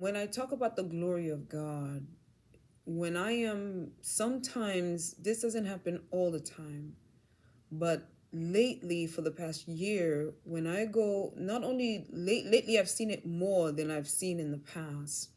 When I talk about the glory of God, when I am, sometimes this doesn't happen all the time, but lately for the past year, when I go, not only lately I've seen it more than I've seen in the past.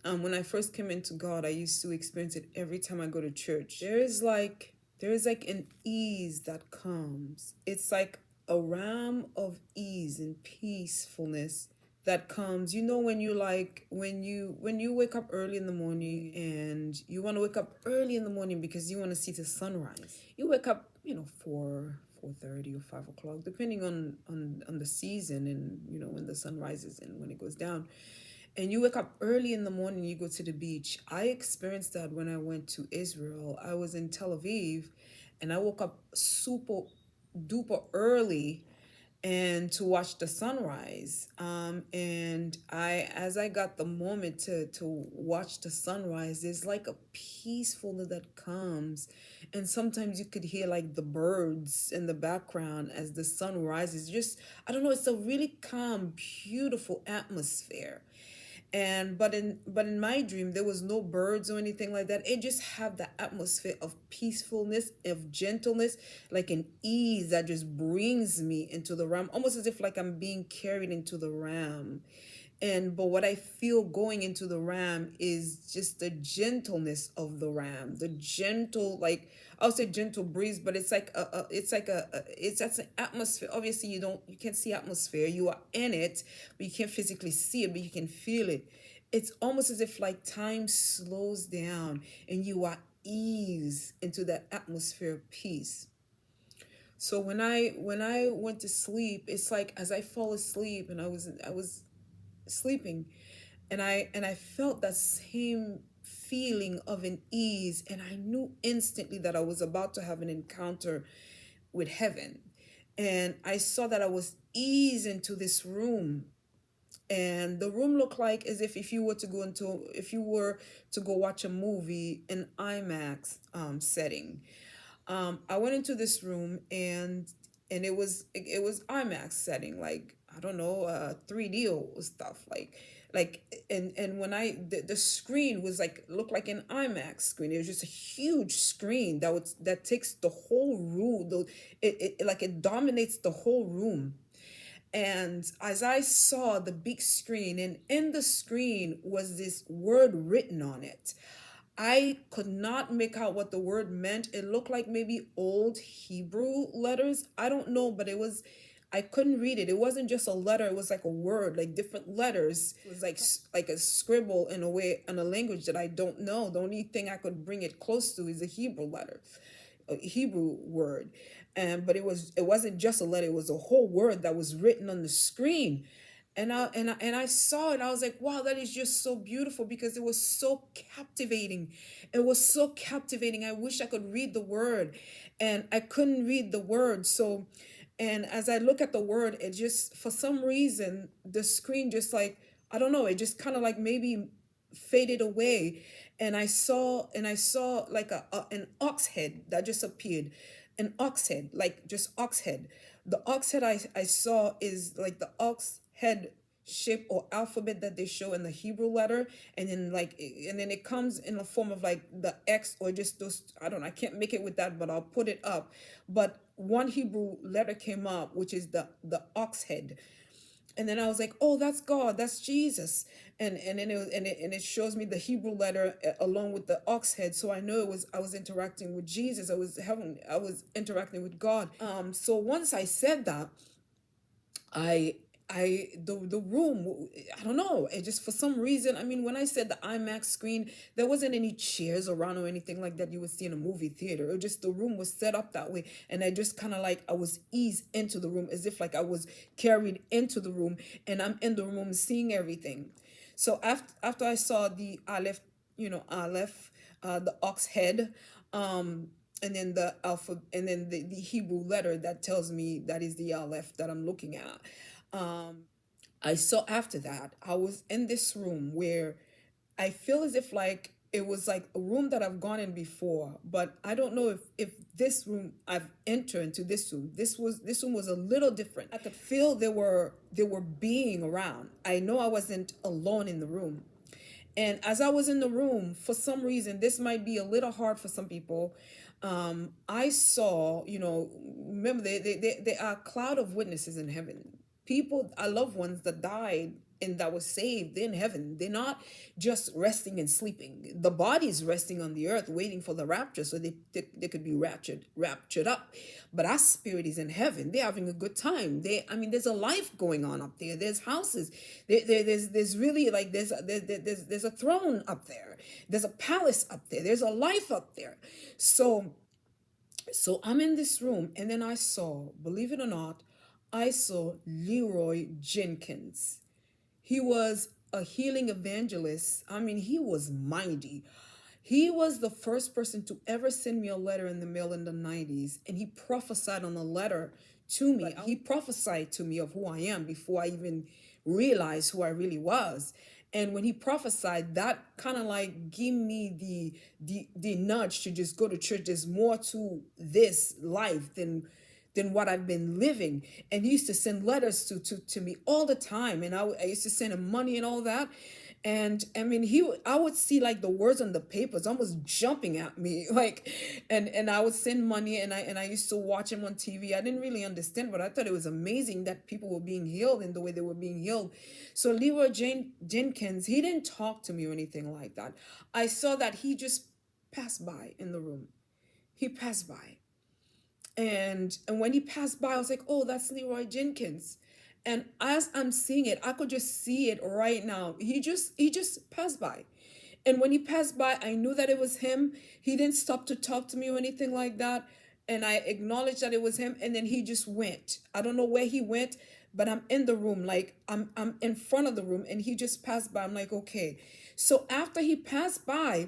When I first came into God, I used to experience it every time I go to church. There is like an ease that comes. It's like a realm of ease and peacefulness that comes. When you like when you wake up early in the morning, and you want to wake up early in the morning because you want to see the sunrise. You wake up, 4:30 or 5 o'clock, depending on the season, and when the sun rises and when it goes down, and you wake up early in the morning, you go to the beach. I experienced that when I went to Israel. I was in Tel Aviv, and I woke up super duper early and to watch the sunrise. And as I got the moment to watch the sunrise, there's like a peacefulness that comes, and sometimes you could hear like the birds in the background as the sun rises. Just, I don't know, it's a really calm, beautiful atmosphere. And but in my dream, there was no birds or anything like that. It just had the atmosphere of peacefulness, of gentleness, like an ease that just brings me into the realm, almost as if like I'm being carried into the realm. And but what I feel going into the ram is just the gentleness of the ram, the gentle, like, I'll say gentle breeze, but it's like it's that's an atmosphere. Obviously, you can't see atmosphere. You are in it, but you can't physically see it, but you can feel it. It's almost as if like time slows down and you are ease into that atmosphere of peace. So when I went to sleep, it's like as I fall asleep, and I was sleeping, and I felt that same feeling of an ease, and I knew instantly that I was about to have an encounter with heaven. And I saw that I was eased into this room, and the room looked like as if you were to go watch a movie in IMAX setting. I went into this room, and it was IMAX setting, like, I don't know, 3D or stuff, like and when the screen was like, looked like an IMAX screen. It was just a huge screen that takes the whole room. It dominates the whole room. And as I saw the big screen, and in the screen was this word written on it, I could not make out what the word meant. It looked like maybe old Hebrew letters. I don't know, but I couldn't read it. It wasn't just a letter, it was like a word, like different letters. It was like a scribble in a way, in a language that I don't know. The only thing I could bring it close to is a Hebrew letter, a Hebrew word. But it wasn't just a letter, it was a whole word that was written on the screen. And I saw it. I was like, wow, that is just so beautiful, because it was so captivating. It was so captivating. I wish I could read the word, and I couldn't read the word. So, and as I look at the word, it just, for some reason, the screen just, like, I don't know, it just kind of like maybe faded away. And I saw like an ox head that just appeared. An ox head, like just ox head. The ox head I saw is like the ox head shape or alphabet that they show in the Hebrew letter, and then it comes in the form of like the X, or just those, I don't know, I can't make it with that, but I'll put it up. But one Hebrew letter came up, which is the ox head. And then I was like, oh, that's God, that's Jesus. And then it shows me the Hebrew letter, along with the ox head. So I know I was interacting with Jesus. I was interacting with God. So once I said that, I the room, I don't know, it just, for some reason, I mean, when I said the IMAX screen, there wasn't any chairs around or anything like that you would see in a movie theater. It just, the room was set up that way, and I just kind of like, I was eased into the room, as if like I was carried into the room, and I'm in the room seeing everything. So after I saw the Aleph, Aleph, the ox head, and then the alpha, and then the Hebrew letter that tells me that is the Aleph that I'm looking at. I saw, after that, I was in this room where I feel as if like it was like a room that I've gone in before, but I don't know if this room I've entered into this room. This room was a little different. I could feel there were being around. I know I wasn't alone in the room. And as I was in the room, for some reason, this might be a little hard for some people. I saw, remember, there are a cloud of witnesses in heaven. People, our loved ones that died and that was saved, they're in heaven. They're not just resting and sleeping. The body is resting on the earth, waiting for the rapture, so they could be raptured up. But our spirit is in heaven. They're having a good time. There's a life going on up there. There's houses. There's really like there's a throne up there. There's a palace up there. There's a life up there. So I'm in this room, and then I saw, believe it or not, I saw Leroy Jenkins. He was a healing evangelist. He was mighty. He was the first person to ever send me a letter in the mail in the 90s, and he prophesied on a letter to me. He prophesied to me of who I am before I even realized who I really was. And when he prophesied, that kind of like gave me the nudge to just go to church. There's more to this life than what I've been living. And he used to send letters to me all the time. And I used to send him money and all that. And I would see like the words on the papers almost jumping at me, like, and I would send money, and I used to watch him on TV. I didn't really understand, but I thought it was amazing that people were being healed in the way they were being healed. So Leroy Jenkins, he didn't talk to me or anything like that. I saw that he just passed by in the room. He passed by. And when he passed by, I was like, oh, that's Leroy Jenkins. And as I'm seeing it, I could just see it right now. He just passed by. And when he passed by, I knew that it was him. He didn't stop to talk to me or anything like that. And I acknowledged that it was him. And then he just went. I don't know where he went, but I'm in the room. Like I'm in front of the room, and he just passed by. I'm like, okay. So after he passed by,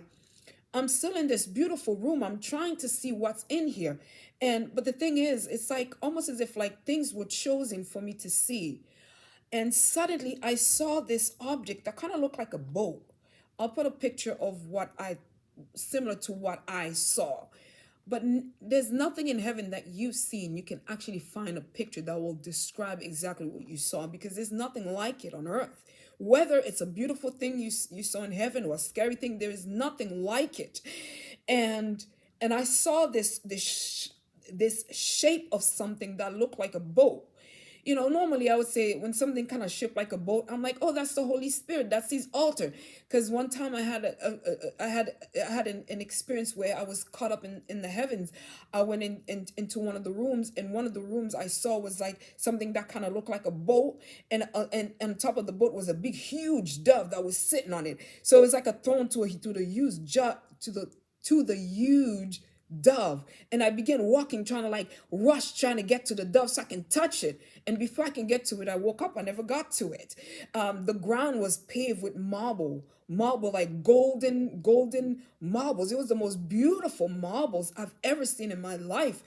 I'm still in this beautiful room. I'm trying to see what's in here. But the thing is, it's like almost as if like things were chosen for me to see. And suddenly I saw this object that kind of looked like a boat. I'll put a picture of similar to what I saw. But there's nothing in heaven that you've seen. You can actually find a picture that will describe exactly what you saw, because there's nothing like it on earth. Whether it's a beautiful thing you saw in heaven or a scary thing, there is nothing like it. And I saw this shape of something that looked like a boat. Normally I would say when something kind of shaped like a boat, I'm like, oh, that's the Holy Spirit. That's His altar. Because one time I had an experience where I was caught up in the heavens. I went into one of the rooms, and one of the rooms I saw was like something that kind of looked like a boat, and on top of the boat was a big, huge dove that was sitting on it. So it was like a throne to the huge dove. And I began walking, trying to like rush, trying to get to the dove so I can touch it. And before I can get to it, I woke up. I never got to it. The ground was paved with marble, like golden marbles. It was the most beautiful marbles I've ever seen in my life.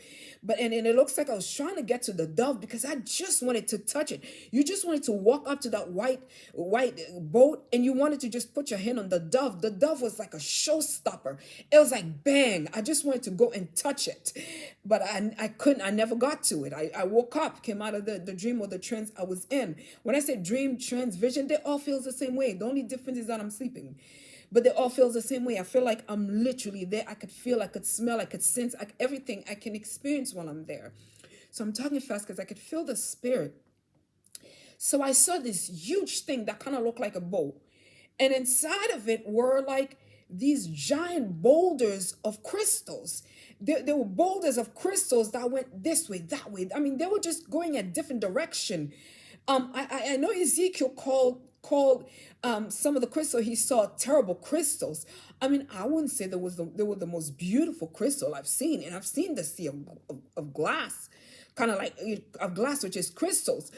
And it looks like I was trying to get to the dove because I just wanted to touch it. You just wanted to walk up to that white boat, and you wanted to just put your hand on the dove. The dove was like a showstopper. It was like bang. I just wanted to go and touch it, but I couldn't. I never got to it. I woke up, came out of the dream or the trance I was in. When I say dream, trance, vision, they all feel the same way. The only difference is that I'm sleeping, but they all feel the same way. I feel like I'm literally there. I could feel, I could smell, I could sense, everything I can experience while I'm there. So I'm talking fast because I could feel the spirit. So I saw this huge thing that kind of looked like a boat, and inside of it were like these giant boulders of crystals. There were boulders of crystals that went this way, that way. They were just going a different direction. I know Ezekiel called some of the crystal he saw terrible crystals. I wouldn't say they were the most beautiful crystal I've seen, and I've seen the sea of glass, kind of like of glass, which is crystals.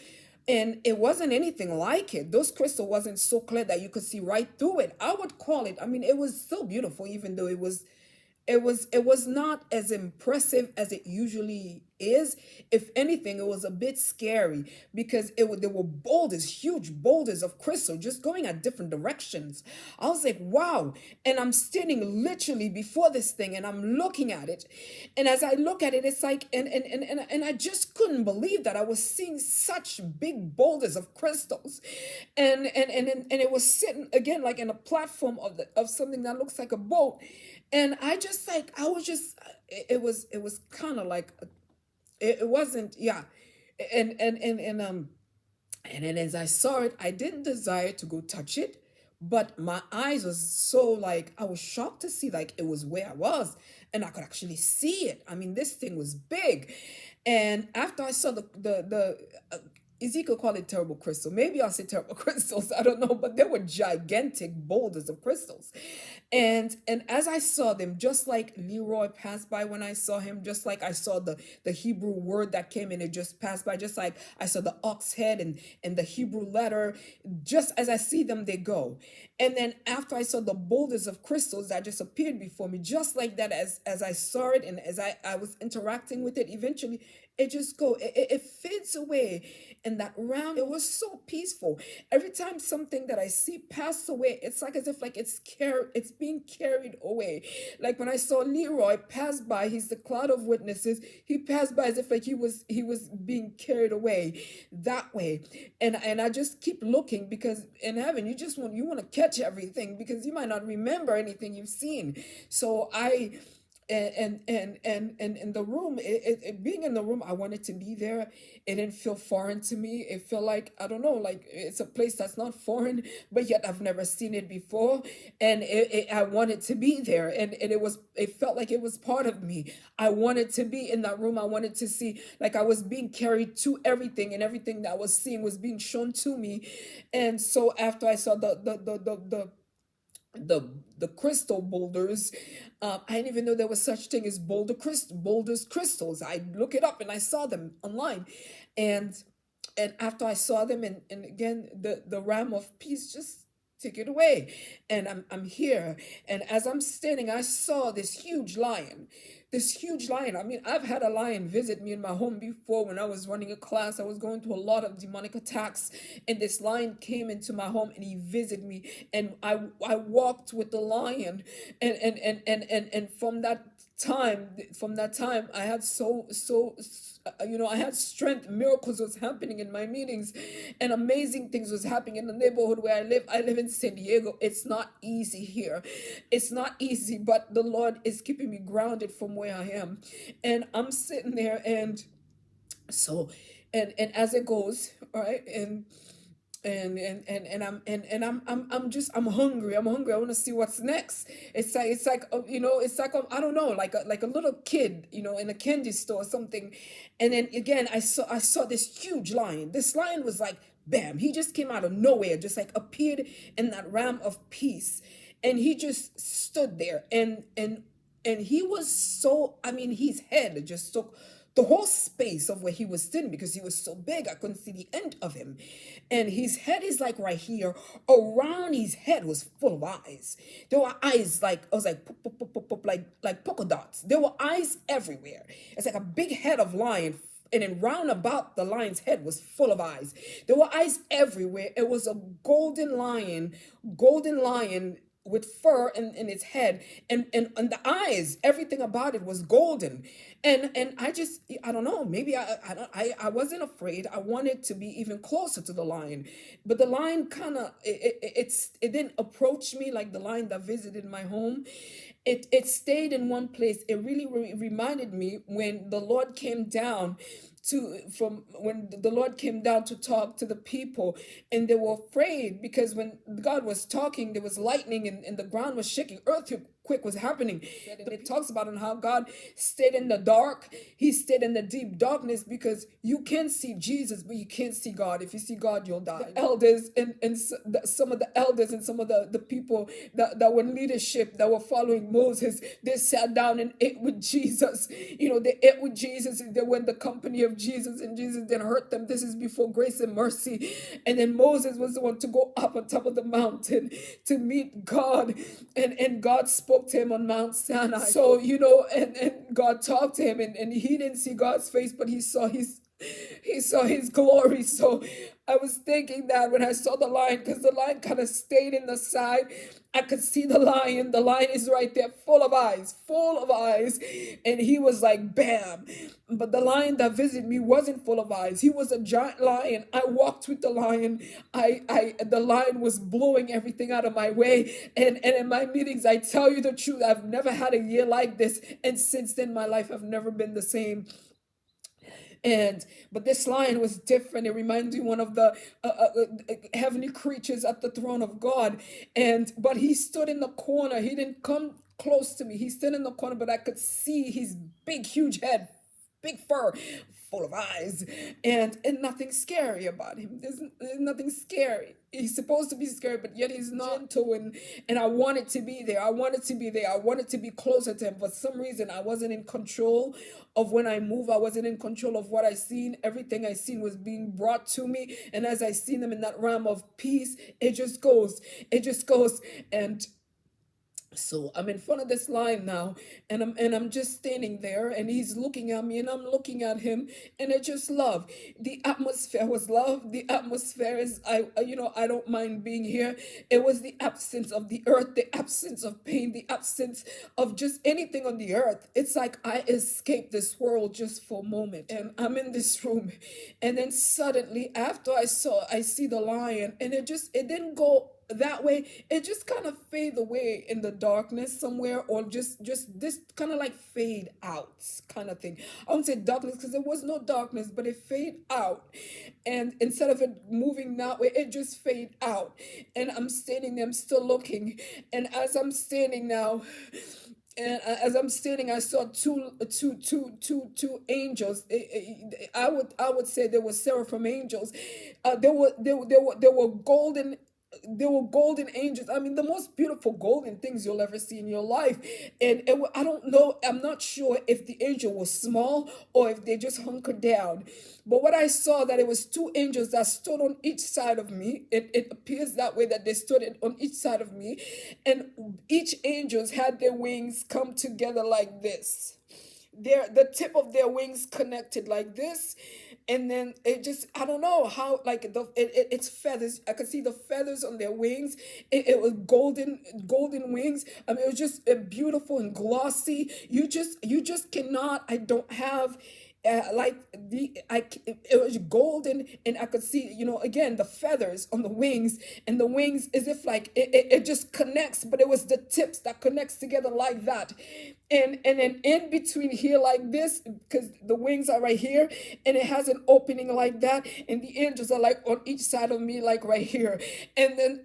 And it wasn't anything like it. Those crystal wasn't so clear that you could see right through it. I would call it, it was still beautiful, even though it was not as impressive as it usually is, if anything, it was a bit scary because there were boulders, huge boulders of crystal just going at different directions. I was like, wow. And I'm standing literally before this thing and I'm looking at it. And as I look at it, it's like, and I just couldn't believe that I was seeing such big boulders of crystals. And it was sitting again like in a platform of something that looks like a boat. And I just like, I was just, it was kind of like, it wasn't, yeah. And and then as I saw it, I didn't desire to go touch it, but my eyes was so like, I was shocked to see like it was where I was and I could actually see it. I mean, this thing was big. And after I saw the Ezekiel called it terrible crystal. Maybe I'll say terrible crystals. I don't know, but they were gigantic boulders of crystals. And as I saw them, just like Leroy passed by when I saw him, just like I saw the Hebrew word that came in, it just passed by, just like I saw the ox head and the Hebrew letter, just as I see them, they go. And then after I saw the boulders of crystals that just appeared before me, just like that, as I saw it and as I was interacting with it, eventually it just go, it fades away in that realm. It was so peaceful. Every time something that I see pass away, it's like as if like it's being carried away. Like when I saw Leroy pass by, he's the cloud of witnesses. He passed by as if like he was being carried away that way. And I just keep looking because in heaven you want to catch everything because you might not remember anything you've seen. So I and in the room, being in the room, I wanted to be there. It didn't feel foreign to me. It felt like, I don't know, like it's a place that's not foreign, but yet I've never seen it before. And I wanted to be there. And it felt like it was part of me. I wanted to be in that room. I wanted to see, like I was being carried to everything, and everything that I was seeing was being shown to me. And so after I saw the crystal boulders, I didn't even know there was such thing as boulders crystals. I look it up and I saw them online. And and after I saw them, and again, the ram of peace just took it away. And I'm here, and as I'm standing, I saw this huge lion. I mean, I've had a lion visit me in my home before. When I was running a class, I was going through a lot of demonic attacks, and this lion came into my home and he visited me, and I walked with the lion. And from that time I had I had strength. Miracles was happening in my meetings, and amazing things was happening in the neighborhood where I live in San Diego. It's not easy here. It's not easy, but the Lord is keeping me grounded from where I am. And I'm sitting there, and so and as it goes, all right. And I'm hungry. I'm hungry. I want to see what's next. It's like it's like I don't know, like a little kid, in a candy store or something. And then again, I saw this huge lion. This lion was like, bam, he just came out of nowhere, just like appeared in that ram of peace. And he just stood there, and he was so, I mean, his head just took the whole space of where he was sitting because he was so big. I couldn't see the end of him. And his head is like right here. Around his head was full of eyes. There were eyes like, I was like, pop, pop, pop, pop, pop, like polka dots. There were eyes everywhere. It's like a big head of lion, and then round about the lion's head was full of eyes. There were eyes everywhere. It was a golden lion with fur in its head, and the eyes, everything about it was golden. And I don't know, maybe I wasn't afraid. I wanted to be even closer to the lion, but the lion kind of, it didn't approach me like the lion that visited my home. It stayed in one place. It really reminded me when the Lord came down to talk to the people, and they were afraid because when God was talking, there was lightning, and the ground was shaking, earthquake was happening. And it talks about how God stayed in the dark. He stayed in the deep darkness because you can see Jesus, but you can't see God. If you see God, you'll die. The elders and some of the elders and some of the people that were in leadership that were following Moses, they sat down and ate with Jesus. They ate with Jesus, and they were in the company of Jesus, and Jesus didn't hurt them. This is before grace and mercy. And then Moses was the one to go up on top of the mountain to meet God, and God spoke spoke to him on Mount Sinai. So, you know, and God talked to him, and he didn't see God's face, but he saw his glory. So I was thinking that when I saw the lion, because the lion kind of stayed in the side, I could see the lion. The lion is right there, full of eyes, full of eyes. And he was like, bam. But the lion that visited me wasn't full of eyes. He was a giant lion. I walked with the lion. The lion was blowing everything out of my way. And in my meetings, I tell you the truth, I've never had a year like this. And since then, my life have never been the same. And but this lion was different. It reminds me one of the heavenly creatures at the throne of God. And but he stood in the corner. He didn't come close to me. He stood in the corner, but I could see his big, huge head, big fur, full of eyes, and nothing scary about him. There's nothing scary. He's supposed to be scary, but yet he's not gentle, and I wanted to be there. I wanted to be there. I wanted to be closer to him. For some reason, I wasn't in control of when I move. I wasn't in control of what I seen. Everything I seen was being brought to me, and as I seen them in that realm of peace, it just goes. It just goes. And so I'm in front of this line now, and I'm just standing there, and he's looking at me, and I'm looking at him, and it's just love. The atmosphere was love. The atmosphere is I don't mind being here. It was the absence of the earth, the absence of pain, the absence of just anything on the earth. It's like I escaped this world just for a moment, and I'm in this room, and then suddenly after I see the lion, and it didn't go that way. It just kind of fade away in the darkness somewhere, or just this kind of like fade out kind of thing. I won't say darkness because there was no darkness, but it fade out, and instead of it moving that way, it just fade out. And I'm standing there, I'm still looking, and as I'm standing now, and as I'm standing, I saw two angels. I would say they were seraphim angels. They were golden. They were golden angels. I mean, the most beautiful golden things you'll ever see in your life. And I don't know. I'm not sure if the angel was small or if they just hunkered down. But what I saw, that it was two angels that stood on each side of me. It appears that way, that they stood on each side of me, and each angels had their wings come together like this. The tip of their wings connected like this, and then it just, I don't know how, like it's feathers. I could see the feathers on their wings. It was golden wings. I mean, it was just beautiful and glossy. You just cannot. I don't have like it was golden, and I could see, again, the feathers on the wings, and the wings as if like it just connects, but it was the tips that connects together like that. And then in between here like this, because the wings are right here, and it has an opening like that, and the angels are like on each side of me, like right here. And then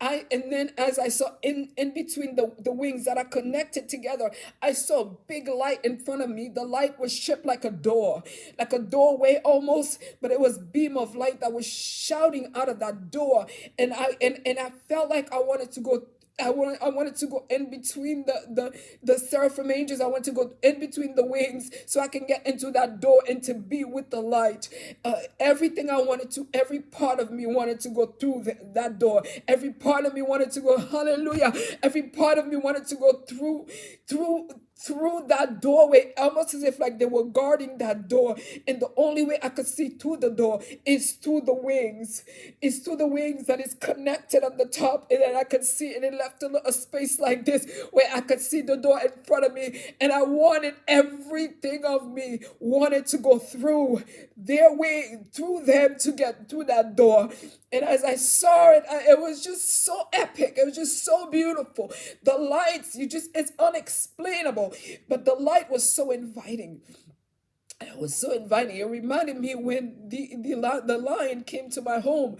as I saw in between the wings that are connected together, I saw a big light in front of me. The light was shaped like a door, like a doorway almost, but it was beam of light that was shouting out of that door. And I felt like I wanted to go in between the seraphim angels. I want to go in between the wings so I can get into that door and to be with the light. Everything I wanted to, every part of me wanted to go through that door. Every part of me wanted to go, hallelujah. Every part of me wanted to go through that doorway, almost as if like they were guarding that door. And the only way I could see through the door is through the wings. It's through the wings that is connected on the top, and then I could see, and it left a space like this where I could see the door in front of me. And I wanted, everything of me wanted to go through their way, through them, to get through that door. And as I saw it, it was just so epic. It was just so beautiful. The lights, it's unexplainable. But the light was so inviting. It was so inviting. It reminded me when the lion came to my home.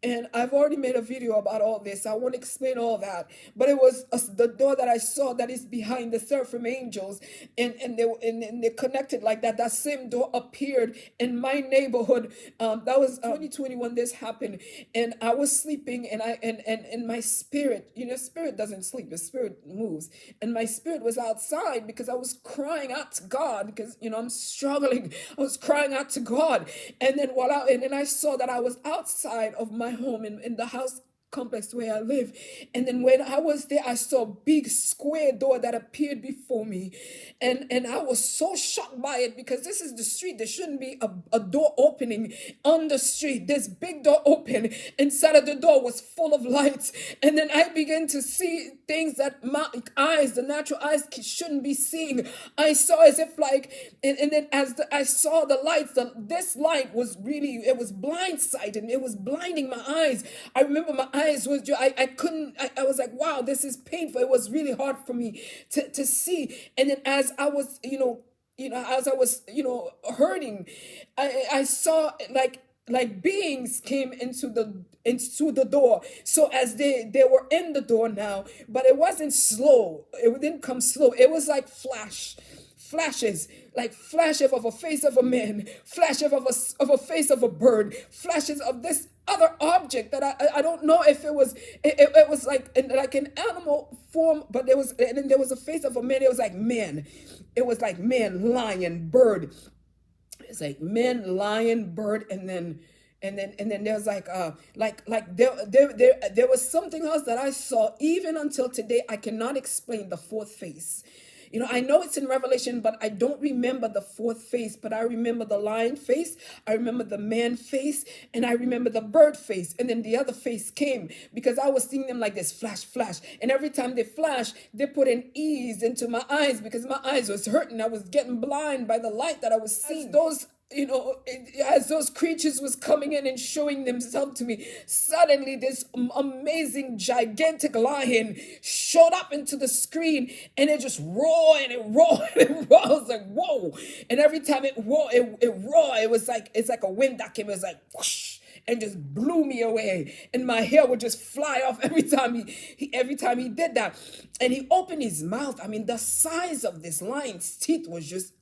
And I've already made a video about all this. I won't explain all that. But it was the door that I saw that is behind the seraphim angels. And they connected like that. That same door appeared in my neighborhood. That was 2020 when this happened. And I was sleeping, and my spirit, spirit doesn't sleep. The spirit moves. And my spirit was outside because I was crying out to God because, I'm struggling. I was crying out to God. And then and then I saw that I was outside of my home in the house complex where I live. And then when I was there, I saw a big square door that appeared before me. And I was so shocked by it because this is the street. There shouldn't be a door opening on the street. This big door open. Inside of the door was full of lights. And then I began to see things that my eyes, the natural eyes, shouldn't be seeing. I saw as if like, and then I saw the lights, this light was really, it was blindsiding. It was blinding my eyes. I remember my eyes was, I couldn't, I was like, wow, this is painful. It was really hard for me to see. And then as I was, as I was, hurting, I saw like beings came into the door. So as they were in the door now, but it wasn't slow. It didn't come slow. It was like flashes, like flashes of a face of a man, flashes of a face of a bird, flashes of this other object that I don't know if it was like an animal form, but and then there was a face of a man. It was like man. It was like man, lion, bird. It's like man, lion, bird, and then there's like there was something else that I saw. Even until today, I cannot explain the fourth face. I know it's in Revelation, but I don't remember the fourth face. But I remember the lion face, I remember the man face, and I remember the bird face. And then the other face came because I was seeing them like this flash, flash. And every time they flash, they put an ease into my eyes because my eyes was hurting. I was getting blind by the light that I was seeing. As those creatures was coming in and showing themselves to me, suddenly this amazing gigantic lion showed up into the screen, and it just roared and it roared and it roared. I was like, whoa. And every time it roared, it was like, it's like a wind that came. It was like whoosh, and just blew me away, and my hair would just fly off every time he did that. And he opened his mouth. I mean, the size of this lion's teeth was just,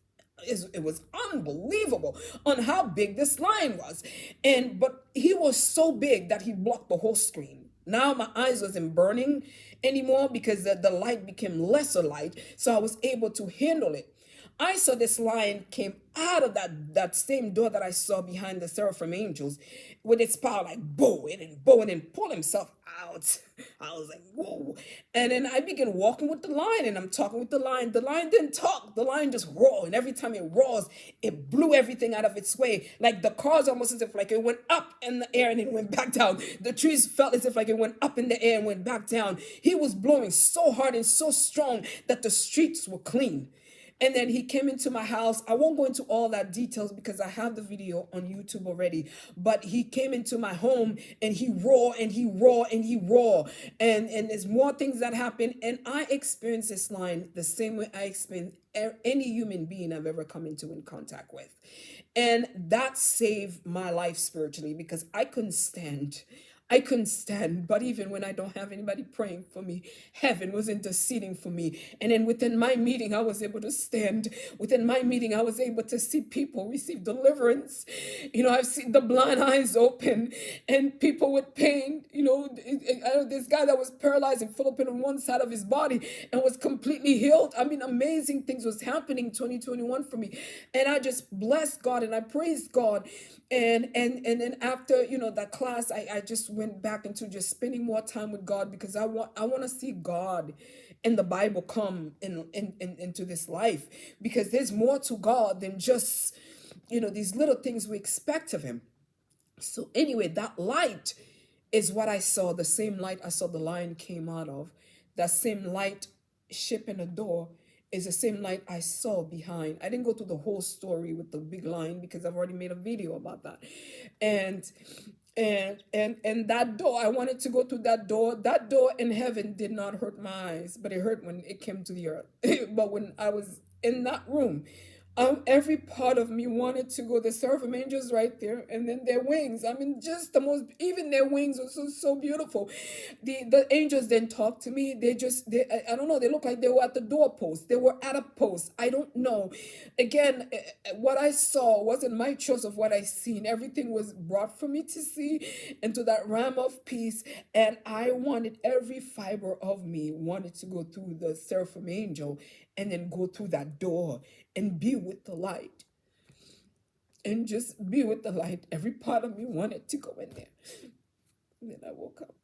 it was unbelievable on how big this lion was. But he was so big that he blocked the whole screen. Now my eyes wasn't burning anymore because the light became lesser light, so I was able to handle it. I saw this lion came out of that same door that I saw behind the seraphim angels with its power, like bow and then pull himself out. I was like, whoa. And then I began walking with the lion, and I'm talking with the lion. The lion didn't talk. The lion just roared. And every time it roars, it blew everything out of its way. Like the cars, almost as if like it went up in the air and it went back down. The trees felt as if like it went up in the air and went back down. He was blowing so hard and so strong that the streets were clean. And then he came into my house. I won't go into all that details because I have the video on YouTube already. But he came into my home and he roared and he roared and he roared. And there's more things that happen. And I experienced this line the same way I experienced any human being I've ever come in contact with. And that saved my life spiritually because I couldn't stand. But even when I don't have anybody praying for me, heaven was interceding for me. And then within my meeting, I was able to stand. Within my meeting, I was able to see people receive deliverance. I've seen the blind eyes open and people with pain. I know this guy that was paralyzed and full of pain on one side of his body and was completely healed. I mean, amazing things was happening 2021 for me. And I just blessed God and I praised God. And then after that class, I just went back into just spending more time with God because I want to see God in the Bible come into this life, because there's more to God than just these little things we expect of him. So anyway, that light is what I saw, the same light I saw the lion came out of. That same light ship in the door is the same light I saw behind. I didn't go through the whole story with the big lion because I've already made a video about that. And that door, I wanted to go through that door. That door in heaven did not hurt my eyes, but it hurt when it came to the earth. But when I was in that room, every part of me wanted to go. The seraphim angels right there, and then their wings. I mean, just the most. Even their wings were so beautiful. The angels didn't talk to me. I don't know. They looked like they were at the doorpost. They were at a post. I don't know. Again, what I saw wasn't my choice of what I seen. Everything was brought for me to see into that realm of peace, and I wanted every fiber of me wanted to go through the seraphim angel and then go through that door and be with the light. And just be with the light. Every part of me wanted to go in there. And then I woke up.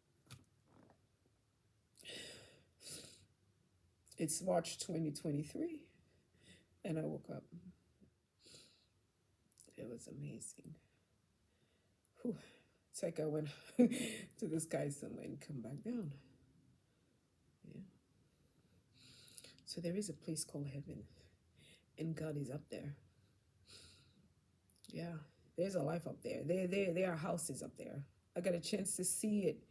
It's March 2023, and I woke up. It was amazing. Whew. It's like I went to the sky somewhere and come back down. Yeah. So there is a place called heaven, and God is up there. Yeah, there's a life up there. There are houses up there. I got a chance to see it.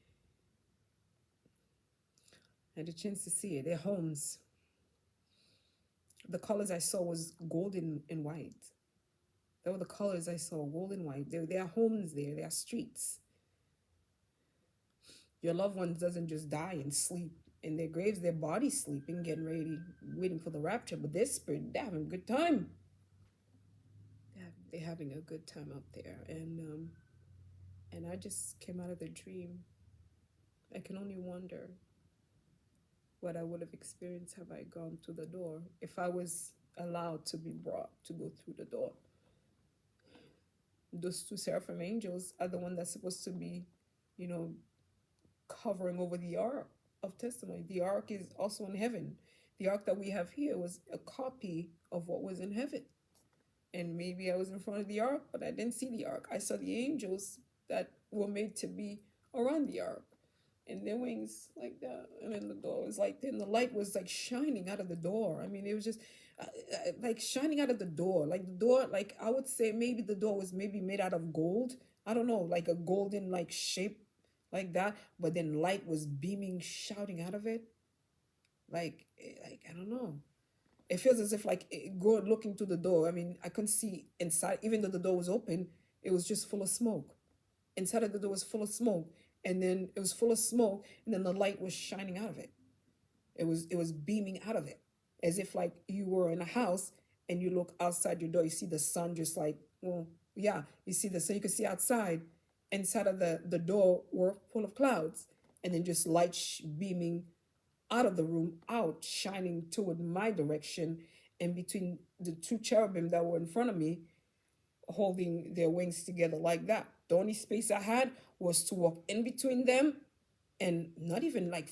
I had a chance to see it. They're homes. The colors I saw was golden and white. They were the colors I saw, gold and white. There are homes there. There are streets. Your loved ones doesn't just die and sleep in their graves. Their body's sleeping, getting ready, waiting for the rapture. But their spirit, they're having a good time. They're having a good time up there. And I just came out of the dream. I can only wonder what I would have experienced have I gone through the door, if I was allowed to be brought to go through the door. Those two seraphim angels are the one that's supposed to be, covering over the ark of testimony. The ark is also in heaven. The ark that we have here was a copy of what was in heaven. And maybe I was in front of the ark, but I didn't see the ark. I saw the angels that were made to be around the ark, and their wings like that. And then the door was like, then the light was like shining out of the door. I mean, it was just like shining out of the door. Like the door, like I would say maybe the door was maybe made out of gold. I don't know, like a golden like shape like that. But then light was beaming, shouting out of it. Like I don't know. It feels as if like going looking through the door. I mean, I couldn't see inside, even though the door was open. It was just full of smoke. Inside of the door was full of smoke, and then it was full of smoke, and then the light was shining out of it. It was beaming out of it, as if like you were in a house and you look outside your door. You see the sun, just like, well, yeah, you see the sun. You can see outside. Inside of the door were full of clouds, and then just light beaming out of the room, out, shining toward my direction, and between the two cherubim that were in front of me, holding their wings together like that. The only space I had was to walk in between them, and not even like,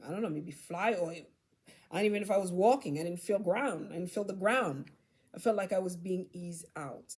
I don't know, maybe fly, or I don't even, if I was walking, I didn't feel ground. I didn't feel the ground. I felt like I was being eased out.